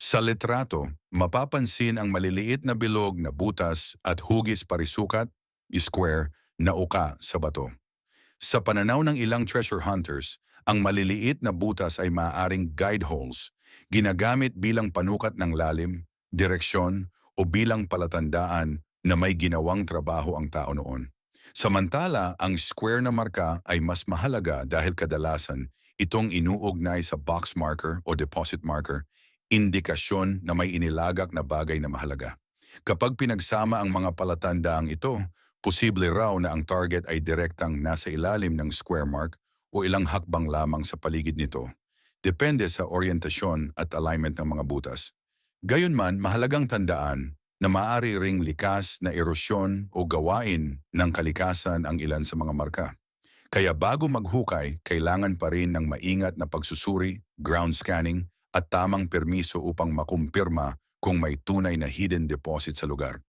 Sa litrato, mapapansin ang maliliit na bilog na butas at hugis parisukat, square, na uka sa bato. Sa pananaw ng ilang treasure hunters, ang maliliit na butas ay maaaring guide holes, ginagamit bilang panukat ng lalim, direksyon, o bilang palatandaan na may ginawang trabaho ang tao noon. Samantala, ang square na marka ay mas mahalaga dahil kadalasan itong inuugnay sa box marker o deposit marker, indikasyon na may inilagak na bagay na mahalaga. Kapag pinagsama ang mga palatandaang ito, posible raw na ang target ay direktang nasa ilalim ng square mark o ilang hakbang lamang sa paligid nito. Depende sa orientasyon at alignment ng mga butas. Gayunman, mahalagang tandaan na maaari ring likas na erosyon o gawain ng kalikasan ang ilan sa mga marka. Kaya bago maghukay, kailangan pa rin ng maingat na pagsusuri, ground scanning, at tamang permiso upang makumpirma kung may tunay na hidden deposit sa lugar.